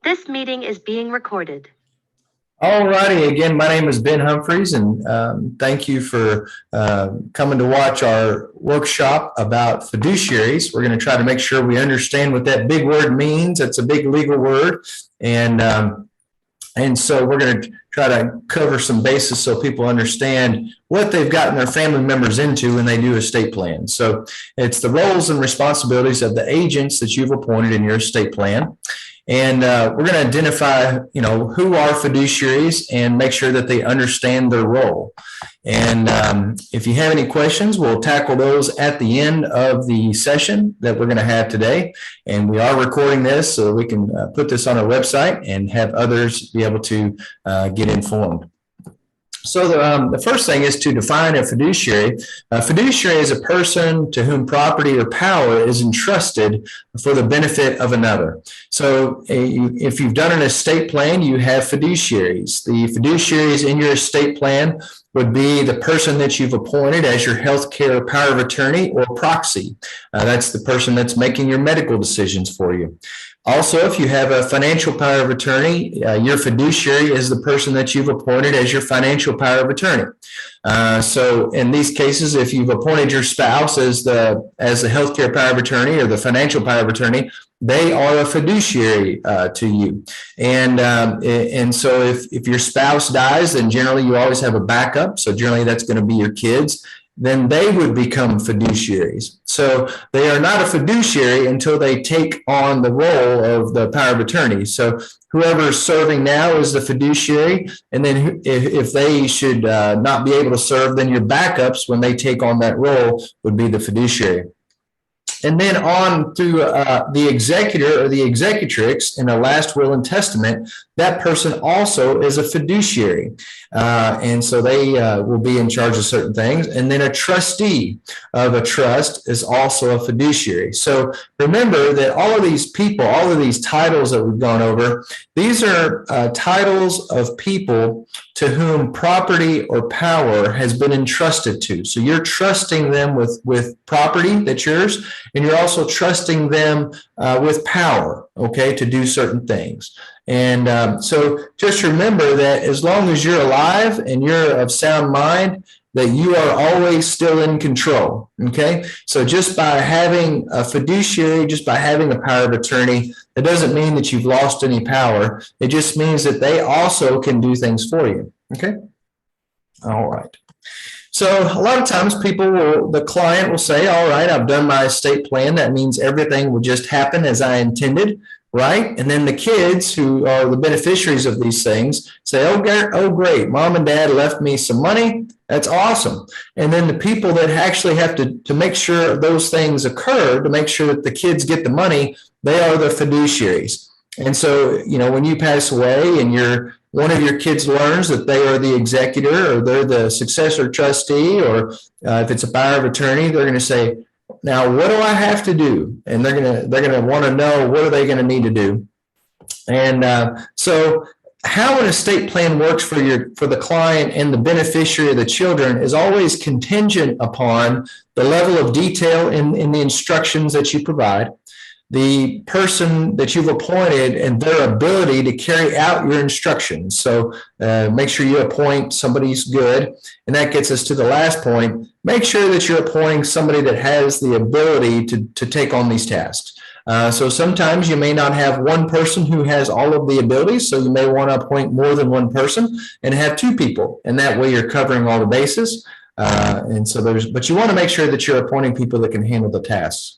This meeting is being recorded. All righty. Again, my name is Ben Humphries, and thank you for coming to watch our workshop about fiduciaries. We're going to try to make sure we understand what that big word means. It's a big legal word, and so we're going to try to cover some bases so people understand what they've gotten their family members into when they do estate plans. So it's the roles and responsibilities of the agents that you've appointed in your estate plan. And we're going to identify, who are fiduciaries and make sure that they understand their role. And if you have any questions, we'll tackle those at the end of the session that we're going to have today. And we are recording this so we can put this on our website and have others be able to get informed. So the first thing is to define a fiduciary. A fiduciary is a person to whom property or power is entrusted for the benefit of another. So if you've done an estate plan, you have fiduciaries. The fiduciaries in your estate plan would be the person that you've appointed as your healthcare power of attorney or proxy. That's the person that's making your medical decisions for you. Also, if you have a financial power of attorney, your fiduciary is the person that you've appointed as your financial power of attorney. So in these cases, if you've appointed your spouse as the healthcare power of attorney or the financial power of attorney, they are a fiduciary to you. And so if your spouse dies, then generally you always have a backup. So generally that's going to be your kids. Then they would become fiduciaries. So they are not a fiduciary until they take on the role of the power of attorney. So whoever is serving now is the fiduciary. And then if they should not be able to serve, then your backups when they take on that role would be the fiduciary. And then on through the executor or the executrix in a last will and testament, that person also is a fiduciary. And so they will be in charge of certain things. And then a trustee of a trust is also a fiduciary. So remember that all of these people, all of these titles that we've gone over, these are titles of people to whom property or power has been entrusted to. So you're trusting them with property that's yours, and you're also trusting them with power, okay, to do certain things. And so just remember that as long as you're alive and you're of sound mind, that you are always still in control, okay? So just by having a fiduciary, just by having a power of attorney, it doesn't mean that you've lost any power. It just means that they also can do things for you, okay? All right. So a lot of times the client will say, all right, I've done my estate plan. That means everything will just happen as I intended, right? And then the kids who are the beneficiaries of these things say, oh, great, mom and dad left me some money. That's awesome. And then the people that actually have to make sure those things occur, to make sure that the kids get the money, they are the fiduciaries. And so, when you pass away and one of your kids learns that they are the executor or they're the successor trustee, or if it's a power of attorney, they're going to say, now, what do I have to do? And they're going to want to know, what are they going to need to do? And so how an estate plan works for the client and the beneficiary of the children is always contingent upon the level of detail in the instructions that you provide, the person that you've appointed and their ability to carry out your instructions. So make sure you appoint somebody who's good. And that gets us to the last point. Make sure that you're appointing somebody that has the ability to take on these tasks. So sometimes you may not have one person who has all of the abilities. So you may want to appoint more than one person and have two people. And that way you're covering all the bases. But you want to make sure that you're appointing people that can handle the tasks.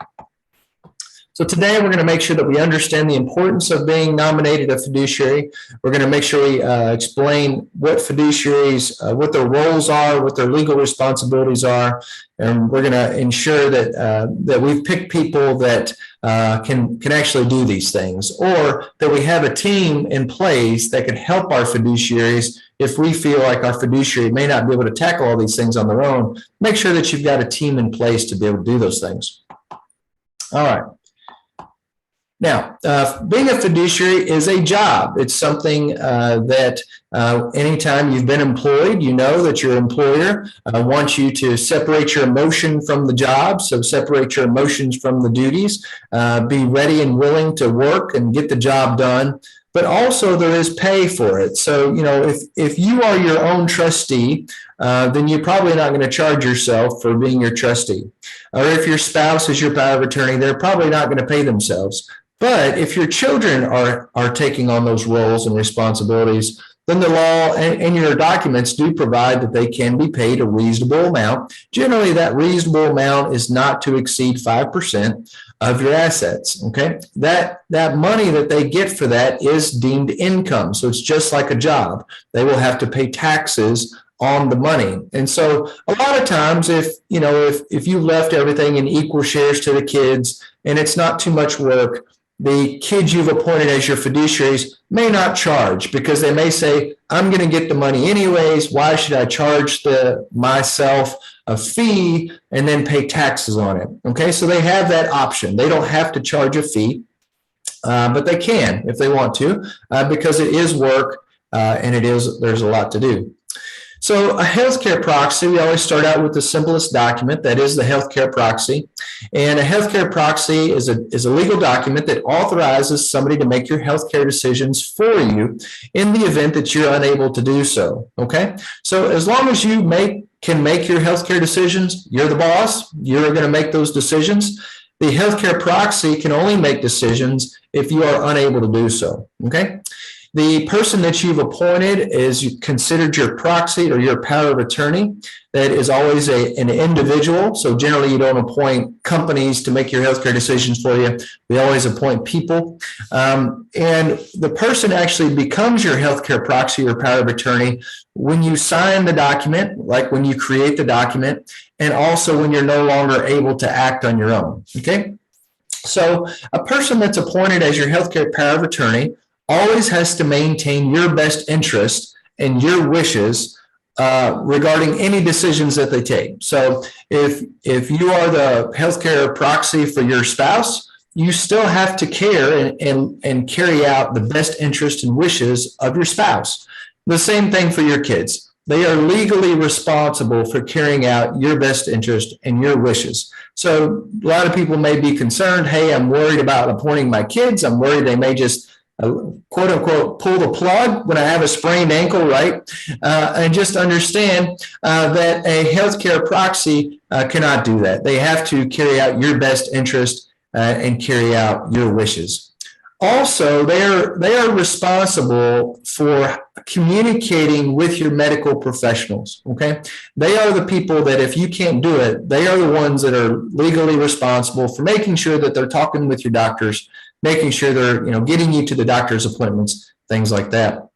So today we're going to make sure that we understand the importance of being nominated a fiduciary. We're going to make sure we explain what fiduciaries, what their roles are, what their legal responsibilities are, and we're going to ensure that we've picked people that can actually do these things, or that we have a team in place that can help our fiduciaries if we feel like our fiduciary may not be able to tackle all these things on their own. Make sure that you've got a team in place to be able to do those things. All right. Now, being a fiduciary is a job. It's something that anytime you've been employed, you know that your employer wants you to separate your emotion from the job. So separate your emotions from the duties. Be ready and willing to work and get the job done. but also there is pay for it. So, if you are your own trustee, then you're probably not going to charge yourself for being your trustee. Or if your spouse is your power of attorney, they're probably not going to pay themselves. But if your children are taking on those roles and responsibilities, then the law and your documents do provide that they can be paid a reasonable amount. Generally, that reasonable amount is not to exceed 5% of your assets. Okay, that money that they get for that is deemed income. So it's just like a job. They will have to pay taxes on the money. And so a lot of times if you left everything in equal shares to the kids and it's not too much work, the kids you've appointed as your fiduciaries may not charge because they may say, I'm going to get the money anyways. Why should I charge myself a fee and then pay taxes on it? Okay, so they have that option. They don't have to charge a fee, but they can if they want to, because it is work and there's a lot to do. So a healthcare proxy, we always start out with the simplest document, that is the healthcare proxy. And a healthcare proxy is a legal document that authorizes somebody to make your healthcare decisions for you in the event that you're unable to do so. Okay, so as long as you can make your healthcare decisions, you're the boss, you're going to make those decisions. The healthcare proxy can only make decisions if you are unable to do so. Okay. The person that you've appointed is considered your proxy or your power of attorney. That is always an individual. So generally you don't appoint companies to make your healthcare decisions for you. We always appoint people. And the person actually becomes your healthcare proxy or power of attorney when you sign the document, like when you create the document, and also when you're no longer able to act on your own. Okay. So a person that's appointed as your healthcare power of attorney always has to maintain your best interest and your wishes regarding any decisions that they take. So if you are the healthcare proxy for your spouse, you still have to care and carry out the best interest and wishes of your spouse. The same thing for your kids. They are legally responsible for carrying out your best interest and your wishes. So a lot of people may be concerned, hey, I'm worried about appointing my kids. I'm worried they may just quote unquote pull the plug when I have a sprained ankle, right? And just understand that a healthcare proxy cannot do that. They have to carry out your best interest and carry out your wishes. Also, they are responsible for communicating with your medical professionals. Okay, they are the people that if you can't do it, they are the ones that are legally responsible for making sure that they're talking with your doctors, making sure they're getting you to the doctor's appointments, things like that.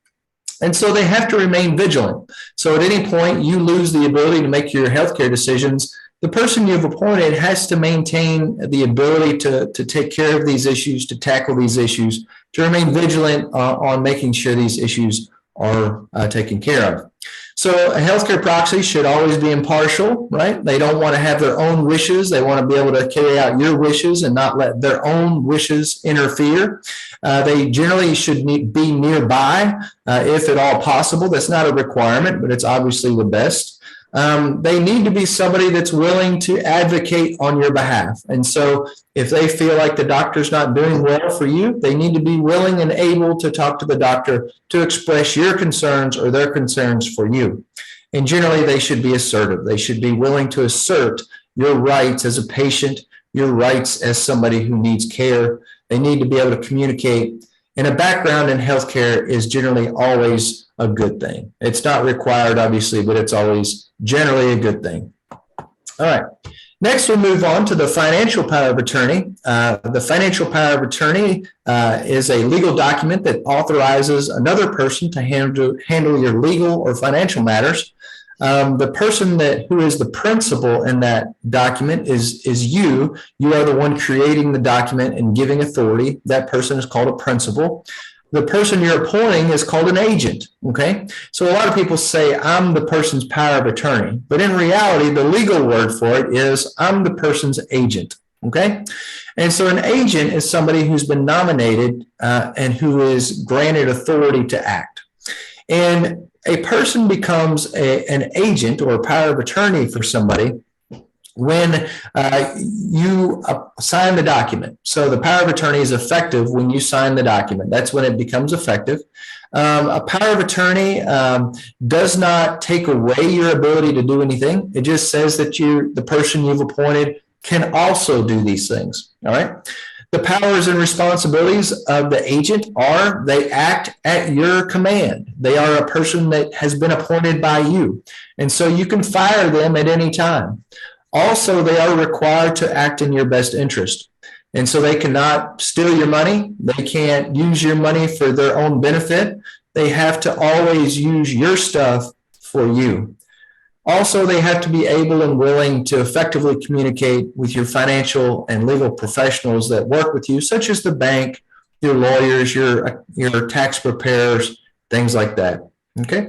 And so they have to remain vigilant. So at any point you lose the ability to make your healthcare decisions, the person you've appointed has to maintain the ability to take care of these issues, to tackle these issues, to remain vigilant on making sure these issues are taken care of. So a healthcare proxy should always be impartial, right? They don't want to have their own wishes. They want to be able to carry out your wishes and not let their own wishes interfere. They generally should be nearby if at all possible. That's not a requirement, but it's obviously the best. They need to be somebody that's willing to advocate on your behalf. And so if they feel like the doctor's not doing well for you, they need to be willing and able to talk to the doctor to express your concerns or their concerns for you. And generally, they should be assertive. They should be willing to assert your rights as a patient, your rights as somebody who needs care. They need to be able to communicate. And a background in healthcare is generally always a good thing. It's not required, obviously, but it's always generally a good thing. All right. Next, we'll move on to the financial power of attorney. The financial power of attorney is a legal document that authorizes another person to handle your legal or financial matters. The person who is the principal in that document is you. You are the one creating the document and giving authority. That person is called a principal. The person you're appointing is called an agent. Okay, so a lot of people say I'm the person's power of attorney, but in reality, the legal word for it is I'm the person's agent. Okay, and so an agent is somebody who's been nominated and who is granted authority to act. And a person becomes an agent or a power of attorney for somebody when you sign the document. So the power of attorney is effective when you sign the document. That's when it becomes effective. A power of attorney does not take away your ability to do anything. It just says that the person you've appointed can also do these things. All right. The powers and responsibilities of the agent are they act at your command. They are a person that has been appointed by you. And so you can fire them at any time. Also, they are required to act in your best interest. And so they cannot steal your money. They can't use your money for their own benefit. They have to always use your stuff for you. Also, they have to be able and willing to effectively communicate with your financial and legal professionals that work with you, such as the bank, your lawyers, your tax preparers, things like that. Okay.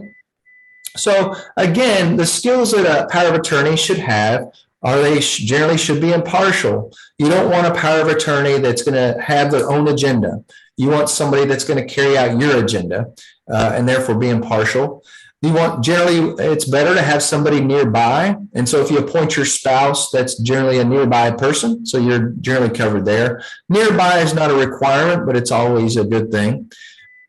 So again, the skills that a power of attorney should have are they generally should be impartial. You don't want a power of attorney that's going to have their own agenda. You want somebody that's going to carry out your agenda and therefore be impartial. You want generally, it's better to have somebody nearby. And so if you appoint your spouse, that's generally a nearby person. So you're generally covered there. Nearby is not a requirement, but it's always a good thing.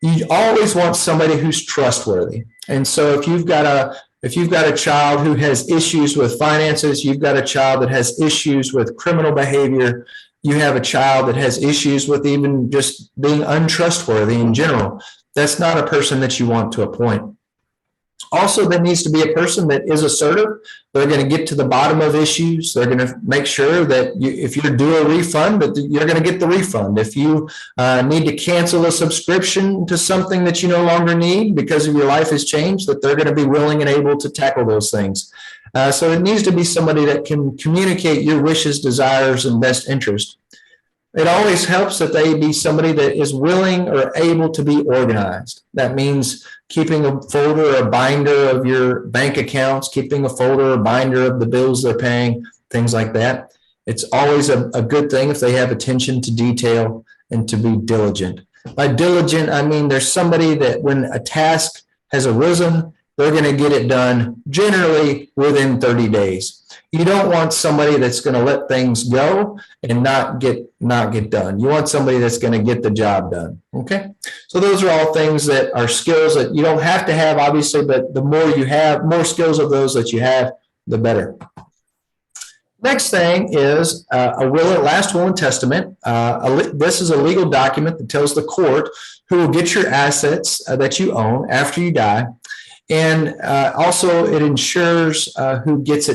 You always want somebody who's trustworthy. And so if you've got a child who has issues with finances, you've got a child that has issues with criminal behavior, you have a child that has issues with even just being untrustworthy in general, that's not a person that you want to appoint. Also, there needs to be a person that is assertive. They're going to get to the bottom of issues. They're going to make sure that if you're due a refund, that you're going to get the refund. If you need to cancel a subscription to something that you no longer need because of your life has changed, that they're going to be willing and able to tackle those things. So it needs to be somebody that can communicate your wishes, desires, and best interest. It always helps that they be somebody that is willing or able to be organized. That means keeping a folder or a binder of your bank accounts, keeping a folder or binder of the bills they're paying, things like that. It's always a good thing if they have attention to detail and to be diligent. By diligent, I mean there's somebody that when a task has arisen, they're going to get it done generally within 30 days. You don't want somebody that's going to let things go and not get done. You want somebody that's going to get the job done. Okay. So those are all things that are skills that you don't have to have, obviously, but the more you have, more skills of those that you have, the better. Next thing is a will, last will and testament. This is a legal document that tells the court who will get your assets that you own after you die. And also it ensures who gets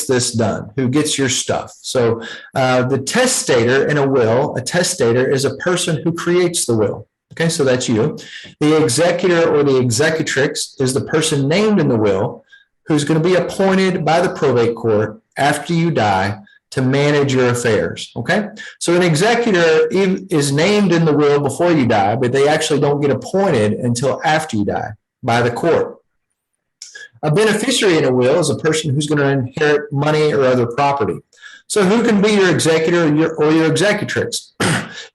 this done, who gets your stuff. So the testator in a will, a testator is a person who creates the will. Okay, so that's you. The executor or the executrix is the person named in the will who's going to be appointed by the probate court after you die to manage your affairs. Okay, so an executor is named in the will before you die, but they actually don't get appointed until after you die by the court. A beneficiary in a will is a person who's going to inherit money or other property. So who can be your executor or your executrix?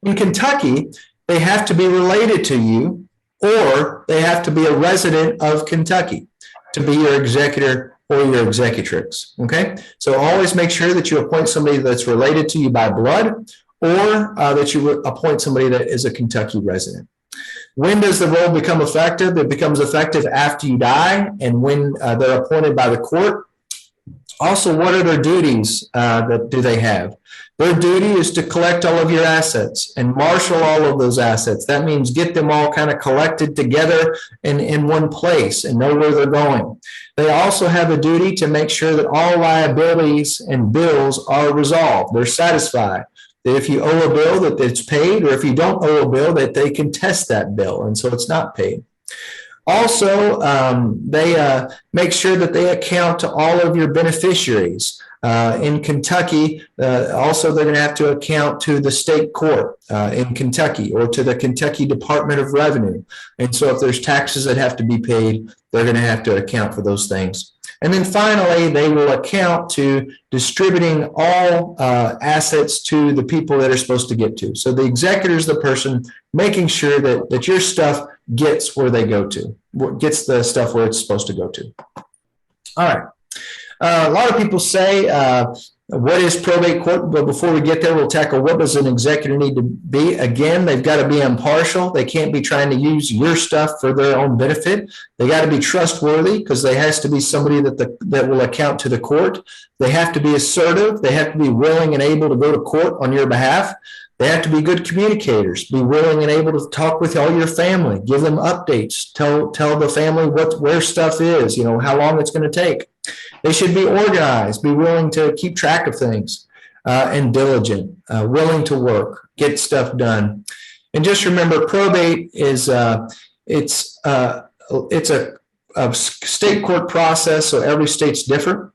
In Kentucky, they have to be related to you or they have to be a resident of Kentucky to be your executor or your executrix. Okay, so always make sure that you appoint somebody that's related to you by blood or that you appoint somebody that is a Kentucky resident. When does the role become effective? It becomes effective after you die and when they're appointed by the court. Also, what are their duties that do they have? Their duty is to collect all of your assets and marshal all of those assets. That means get them all kind of collected together in one place and know where they're going. They also have a duty to make sure that all liabilities and bills are resolved. They're satisfied. That if you owe a bill, that it's paid, or if you don't owe a bill, that they can test that bill, and so it's not paid. Also, they make sure that they account to all of your beneficiaries. In Kentucky, also they're going to have to account to the state court in Kentucky or to the Kentucky Department of Revenue. And so if there's taxes that have to be paid, they're going to have to account for those things. And then finally, they will account to distributing all assets to the people that are supposed to get to. So the executor is the person making sure that your stuff gets where they go to, gets the stuff where it's supposed to go to. All right. A lot of people say What is probate court? But before we get there, we'll tackle what does an executor need to be. Again, they've got to be impartial. They can't be trying to use your stuff for their own benefit. They got to be trustworthy because there has to be somebody that will account to the court. They have to be assertive. They have to be willing and able to go to court on your behalf. They have to be good communicators, be willing and able to talk with all your family, give them updates, tell the family where stuff is, how long it's going to take. They should be organized, be willing to keep track of things, and diligent, willing to work, get stuff done. And just remember, probate is it's a state court process, so every state's different.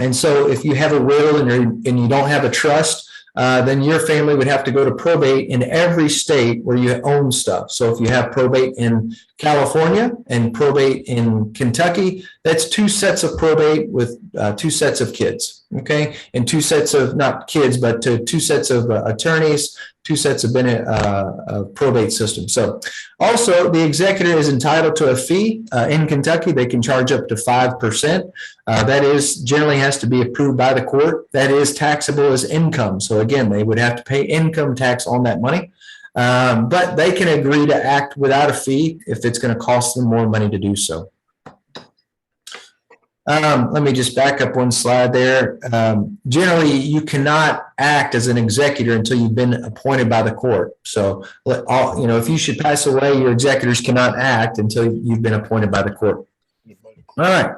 And so if you have a will and you don't have a trust, then your family would have to go to probate in every state where you own stuff. So if you have probate in California and probate in Kentucky, that's 2 sets of probate with 2 sets of kids, okay? And 2 sets of, not kids, but 2 sets of attorneys, 2 sets of probate system. So also the executor is entitled to a fee. In Kentucky, they can charge up to 5%. That is generally has to be approved by the court. That is taxable as income. So again, they would have to pay income tax on that money. But they can agree to act without a fee if it's going to cost them more money to do so. Let me just back up one slide there. Generally, you cannot act as an executor until you've been appointed by the court. So, if you should pass away, your executors cannot act until you've been appointed by the court. All right.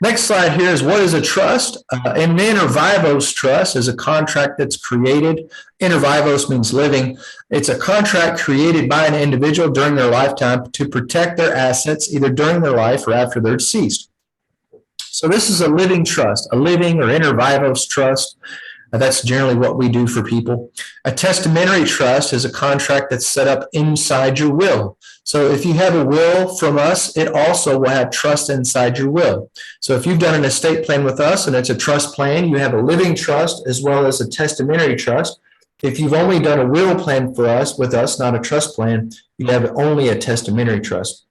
Next slide here is what is a trust? An inter vivos trust is a contract that's created. Inter vivos means living. It's a contract created by an individual during their lifetime to protect their assets either during their life or after they're deceased. So this is a living trust, a living or inter vivos trust. That's generally what we do for people. A testamentary trust is a contract that's set up inside your will. So if you have a will from us, it also will have trust inside your will. So if you've done an estate plan with us and it's a trust plan, you have a living trust as well as a testamentary trust. If you've only done a will plan with us, not a trust plan, you have only a testamentary trust.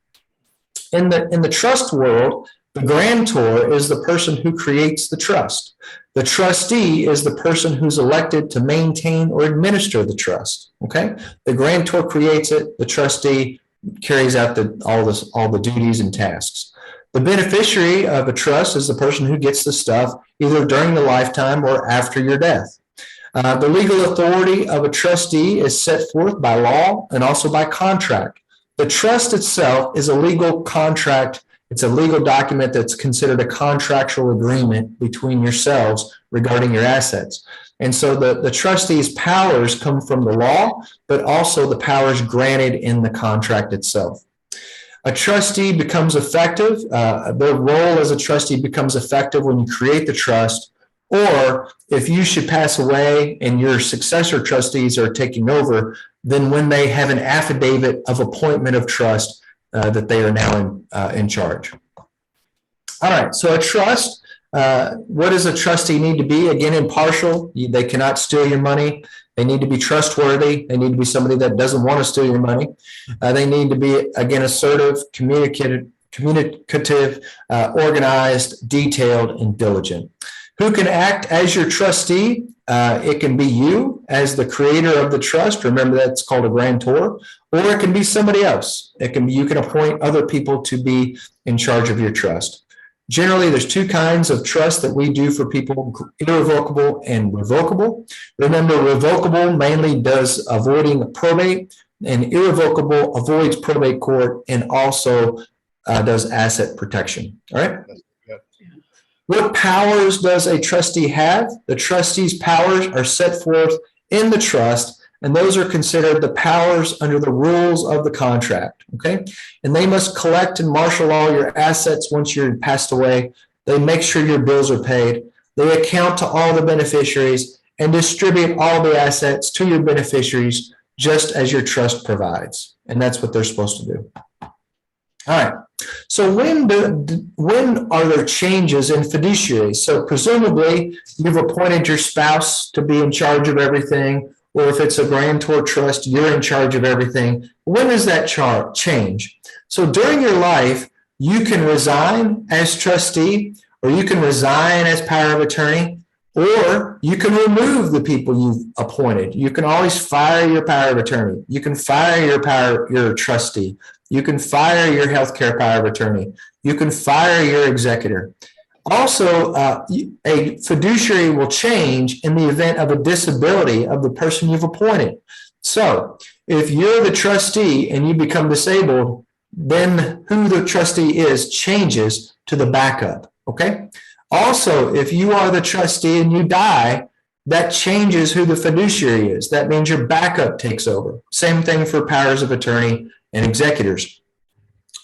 In the trust world, the grantor is the person who creates the trust. The trustee is the person who's elected to maintain or administer the trust. Okay, the grantor creates it. The trustee carries out all the duties and tasks. The beneficiary of a trust is the person who gets the stuff either during the lifetime or after your death. The legal authority of a trustee is set forth by law and also by contract. The trust itself is a legal contract. It's a legal document that's considered a contractual agreement between yourselves regarding your assets. And so the trustee's powers come from the law, but also the powers granted in the contract itself. A trustee becomes effective. Their role as a trustee becomes effective when you create the trust, or if you should pass away and your successor trustees are taking over, then when they have an affidavit of appointment of trust, that they are now in charge. All right, so a trust, what does a trustee need to be? Again, impartial. They cannot steal your money. They need to be trustworthy. They need to be somebody that doesn't want to steal your money. They need to be, again, assertive, communicative, organized, detailed, and diligent. Who can act as your trustee? It can be you as the creator of the trust. Remember, that's called a grantor. Or it can be somebody else. You can appoint other people to be in charge of your trust. Generally, there's 2 kinds of trust that we do for people, irrevocable and revocable. Remember, revocable mainly does avoiding probate, and irrevocable avoids probate court and also does asset protection. All right? What powers does a trustee have? The trustee's powers are set forth in the trust, and those are considered the powers under the rules of the contract, okay? And they must collect and marshal all your assets once you're passed away. They make sure your bills are paid. They account to all the beneficiaries and distribute all the assets to your beneficiaries just as your trust provides. And that's what they're supposed to do. All right. So when are there changes in fiduciaries? So presumably you've appointed your spouse to be in charge of everything, or if it's a grantor trust, you're in charge of everything. When does that change? So during your life, you can resign as trustee, or you can resign as power of attorney, Or you can remove the people you've appointed. You can always fire your power of attorney. You can fire your trustee. You can fire your healthcare power of attorney. You can fire your executor. Also, a fiduciary will change in the event of a disability of the person you've appointed. So if you're the trustee and you become disabled, then who the trustee is changes to the backup, okay? Also, if you are the trustee and you die, that changes who the fiduciary is. That means your backup takes over. Same thing for powers of attorney and executors.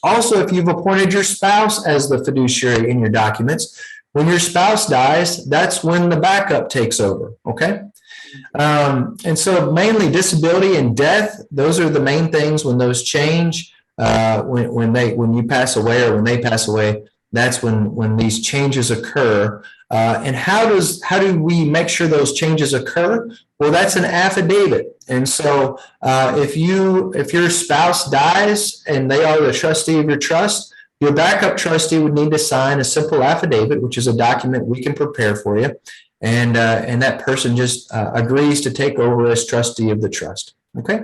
Also, if you've appointed your spouse as the fiduciary in your documents, when your spouse dies, that's when the backup takes over, okay? And so mainly disability and death, those are the main things when those change. When you pass away or when they pass away, that's when these changes occur. And how do we make sure those changes occur? Well, that's an affidavit. And so if your spouse dies and they are the trustee of your trust, your backup trustee would need to sign a simple affidavit, which is a document we can prepare for you. And that person just agrees to take over as trustee of the trust. Okay.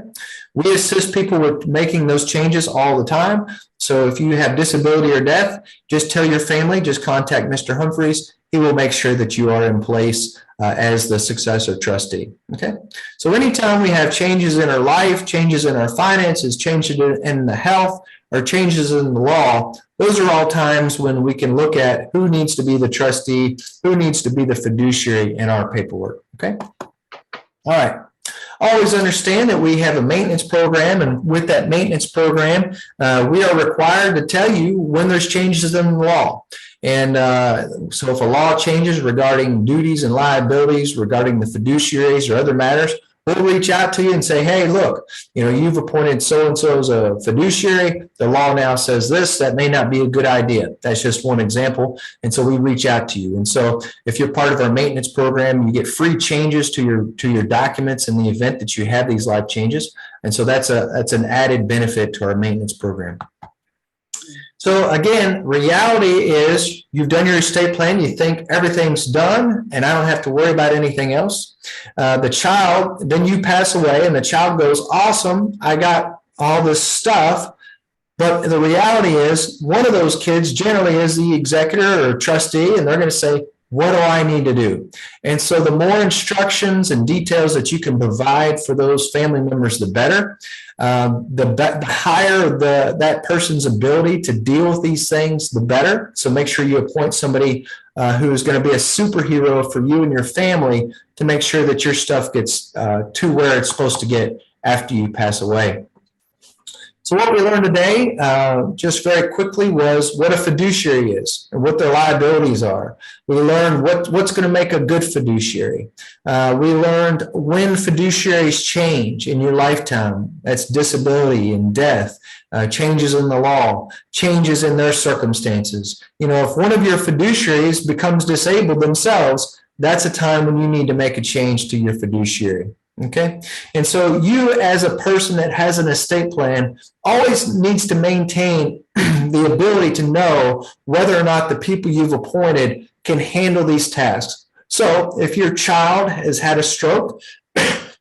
We assist people with making those changes all the time. So if you have disability or death, just tell your family, just contact Mr. Humphries. He will make sure that you are in place as the successor trustee. Okay. So anytime we have changes in our life, changes in our finances, changes in the health, or changes in the law, those are all times when we can look at who needs to be the trustee, who needs to be the fiduciary in our paperwork. Okay. All right. Always understand that we have a maintenance program, and with that maintenance program, we are required to tell you when there's changes in the law. And so if a law changes regarding duties and liabilities, regarding the fiduciaries or other matters, we'll reach out to you and say, hey, look, you've appointed so-and-so as a fiduciary. The law now says this. That may not be a good idea. That's just one example. And so we reach out to you. And so if you're part of our maintenance program, you get free changes to your documents in the event that you have these life changes. And so that's an added benefit to our maintenance program. So again, reality is you've done your estate plan, you think everything's done and I don't have to worry about anything else. Then you pass away and the child goes, awesome, I got all this stuff. But the reality is one of those kids generally is the executor or trustee, and they're going to say, what do I need to do? And so the more instructions and details that you can provide for those family members, the better. The higher that person's ability to deal with these things, the better. So make sure you appoint somebody who is going to be a superhero for you and your family to make sure that your stuff gets to where it's supposed to get after you pass away. So what we learned today, just very quickly, was what a fiduciary is and what their liabilities are. We learned what's going to make a good fiduciary. We learned when fiduciaries change in your lifetime. That's disability and death, changes in the law, changes in their circumstances. If one of your fiduciaries becomes disabled themselves, that's a time when you need to make a change to your fiduciary. Okay. And so you, as a person that has an estate plan, always needs to maintain the ability to know whether or not the people you've appointed can handle these tasks. So if your child has had a stroke,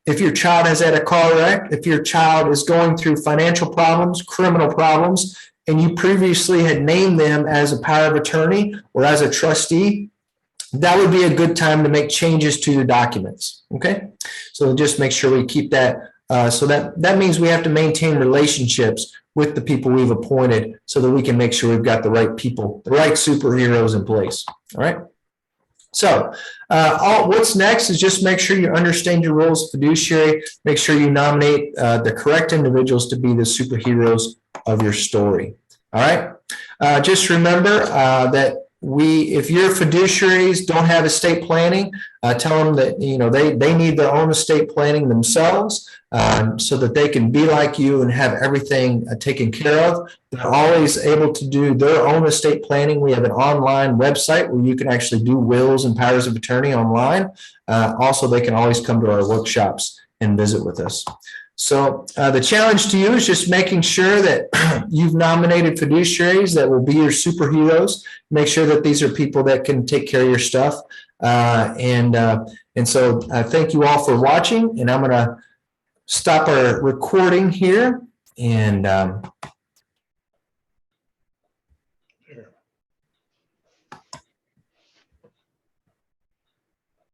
if your child has had a car wreck, if your child is going through financial problems, criminal problems, and you previously had named them as a power of attorney or as a trustee, that would be a good time to make changes to your documents. Okay. So just make sure we keep that. So that means we have to maintain relationships with the people we've appointed so that we can make sure we've got the right people, the right superheroes in place. All right. So what's next is just make sure you understand your roles as fiduciary. Make sure you nominate the correct individuals to be the superheroes of your story. All right. Just remember that if your fiduciaries don't have estate planning, tell them that they need their own estate planning themselves so that they can be like you and have everything taken care of. They're always able to do their own estate planning. We have an online website where you can actually do wills and powers of attorney online. Also, they can always come to our workshops and visit with us. So the challenge to you is just making sure that you've nominated fiduciaries that will be your superheroes. Make sure that these are people that can take care of your stuff. And so I thank you all for watching, and I'm going to stop our recording here. And